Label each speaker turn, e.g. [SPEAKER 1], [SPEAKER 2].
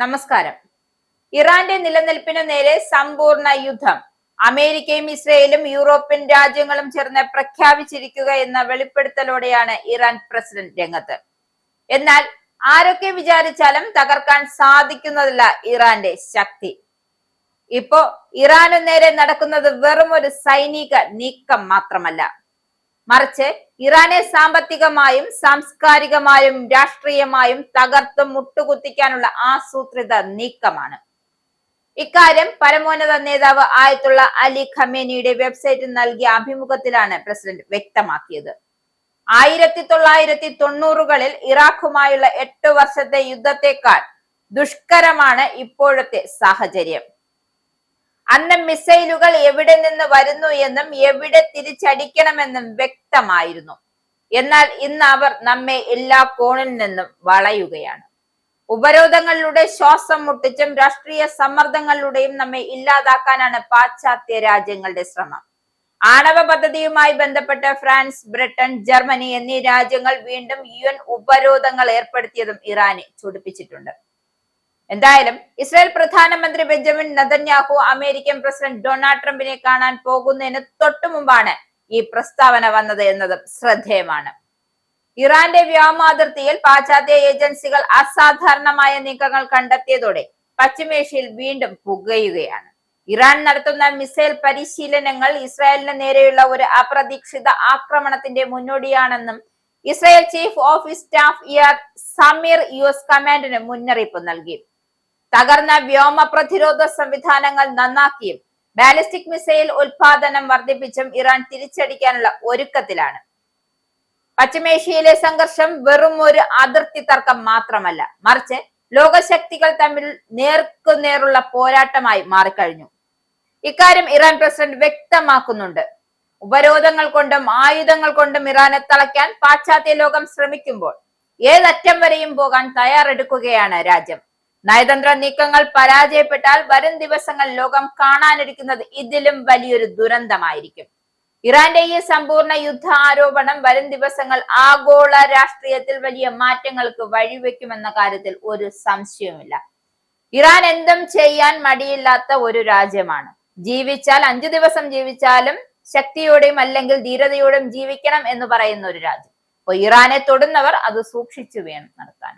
[SPEAKER 1] നമസ്കാരം. ഇറാന്റെ നിലനിൽപ്പിനു നേരെ സമ്പൂർണ്ണ യുദ്ധം അമേരിക്കയും ഇസ്രയേലും യൂറോപ്യൻ രാജ്യങ്ങളും ചേർന്ന് പ്രഖ്യാപിച്ചിരിക്കുക എന്ന വെളിപ്പെടുത്തലോടെയാണ് ഇറാൻ പ്രസിഡന്റ് രംഗത്ത്. എന്നാൽ ആരൊക്കെ വിചാരിച്ചാലും തകർക്കാൻ സാധിക്കുന്നതല്ല ഇറാന്റെ ശക്തി. ഇപ്പോ ഇറാനു നേരെ നടക്കുന്നത് വെറും ഒരു സൈനിക നീക്കം മാത്രമല്ല, മറിച്ച് ഇറാനെ സാമ്പത്തികമായും സാംസ്കാരികമായും രാഷ്ട്രീയമായും തകർത്തും മുട്ടുകുത്തിക്കാനുള്ള ആസൂത്രിത നീക്കമാണ്. ഇക്കാര്യം പരമോന്നത നേതാവ് ആയത്തുള്ള അലി ഖമേനിയുടെ വെബ്സൈറ്റിൽ നൽകിയ അഭിമുഖത്തിലാണ് പ്രസിഡന്റ് വ്യക്തമാക്കിയത്. 1990കളിൽ ഇറാഖുമായുള്ള 8 വർഷത്തെ യുദ്ധത്തെക്കാൾ ദുഷ്കരമാണ് ഇപ്പോഴത്തെ സാഹചര്യം. അന്ന് മിസൈലുകൾ എവിടെ നിന്ന് വരുന്നു എന്നും എവിടെ തിരിച്ചടിക്കണമെന്നും വ്യക്തമായിരുന്നു. എന്നാൽ ഇന്ന് അവർ നമ്മെ എല്ലാ കോണിൽ നിന്നും വളയുകയാണ്. ഉപരോധങ്ങളിലൂടെ, ശ്വാസം മുട്ടിച്ചും രാഷ്ട്രീയ സമ്മർദ്ദങ്ങളിലൂടെയും നമ്മെ ഇല്ലാതാക്കാനാണ് പാശ്ചാത്യ രാജ്യങ്ങളുടെ ശ്രമം. ആണവ പദ്ധതിയുമായി ബന്ധപ്പെട്ട് ഫ്രാൻസ്, ബ്രിട്ടൻ, ജർമ്മനി എന്നീ രാജ്യങ്ങൾ വീണ്ടും UN ഉപരോധങ്ങൾ ഏർപ്പെടുത്തിയതും ഇറാനെ ചൊടിപ്പിച്ചിട്ടുണ്ട്. എന്തായാലും ഇസ്രായേൽ പ്രധാനമന്ത്രി Benjamin Netanyahu American president Donald ട്രംപിനെ കാണാൻ പോകുന്നതിന് തൊട്ടു മുമ്പാണ് ഈ പ്രസ്താവന വന്നത് എന്നതും ശ്രദ്ധേയമാണ്. ഇറാന്റെ വ്യോമാതിർത്തിയിൽ പാശ്ചാത്യ ഏജൻസികൾ അസാധാരണമായ നീക്കങ്ങൾ കണ്ടെത്തിയതോടെ പശ്ചിമേഷ്യയിൽ വീണ്ടും പുകയുകയാണ്. ഇറാൻ നടത്തുന്ന മിസൈൽ പരിശീലനങ്ങൾ ഇസ്രായേലിന് നേരെയുള്ള ഒരു അപ്രതീക്ഷിത ആക്രമണത്തിന്റെ മുന്നോടിയാണെന്നും Israel chief of staff Zamir US കമാൻഡിന് മുന്നറിയിപ്പ് നൽകി. തകർന്ന വ്യോമ പ്രതിരോധ സംവിധാനങ്ങൾ നന്നാക്കിയും ബാലിസ്റ്റിക് മിസൈൽ ഉൽപാദനം വർദ്ധിപ്പിച്ചും ഇറാൻ തിരിച്ചടിക്കാനുള്ള ഒരുക്കത്തിലാണ്. പശ്ചിമേഷ്യയിലെ സംഘർഷം വെറും ഒരു അതിർത്തി തർക്കം മാത്രമല്ല, മറിച്ച് ലോകശക്തികൾ തമ്മിൽ നേർക്കുനേറുള്ള പോരാട്ടമായി മാറിക്കഴിഞ്ഞു. ഇക്കാര്യം ഇറാൻ പ്രസിഡന്റ് വ്യക്തമാക്കുന്നുണ്ട്. ഉപരോധങ്ങൾ കൊണ്ടും ആയുധങ്ങൾ കൊണ്ടും ഇറാനെ തളയ്ക്കാൻ പാശ്ചാത്യ ലോകം ശ്രമിക്കുമ്പോൾ ഏതറ്റം വരെയും പോകാൻ തയ്യാറെടുക്കുകയാണ് രാജ്യം. നയതന്ത്ര നീക്കങ്ങൾ പരാജയപ്പെട്ടാൽ വരും ദിവസങ്ങൾ ലോകം കാണാനിരിക്കുന്നത് ഇതിലും വലിയൊരു ദുരന്തമായിരിക്കും. ഇറാന്റെ ഈ സമ്പൂർണ്ണ യുദ്ധ ആരോപണം വരും ദിവസങ്ങൾ ആഗോള രാഷ്ട്രീയത്തിൽ വലിയ മാറ്റങ്ങൾക്ക് വഴിവെക്കുമെന്ന കാര്യത്തിൽ ഒരു സംശയവുമില്ല. ഇറാൻ എന്തും ചെയ്യാൻ മടിയില്ലാത്ത ഒരു രാജ്യമാണ്. ജീവിച്ചാൽ 5 ദിവസം ജീവിച്ചാലും ശക്തിയോടെയും അല്ലെങ്കിൽ ധീരതയോടെയും ജീവിക്കണം എന്ന് പറയുന്ന ഒരു രാജ്യം. അപ്പോൾ ഇറാനെ തൊടുന്നവർ അത് സൂക്ഷിച്ചു വേണം നടത്താൻ.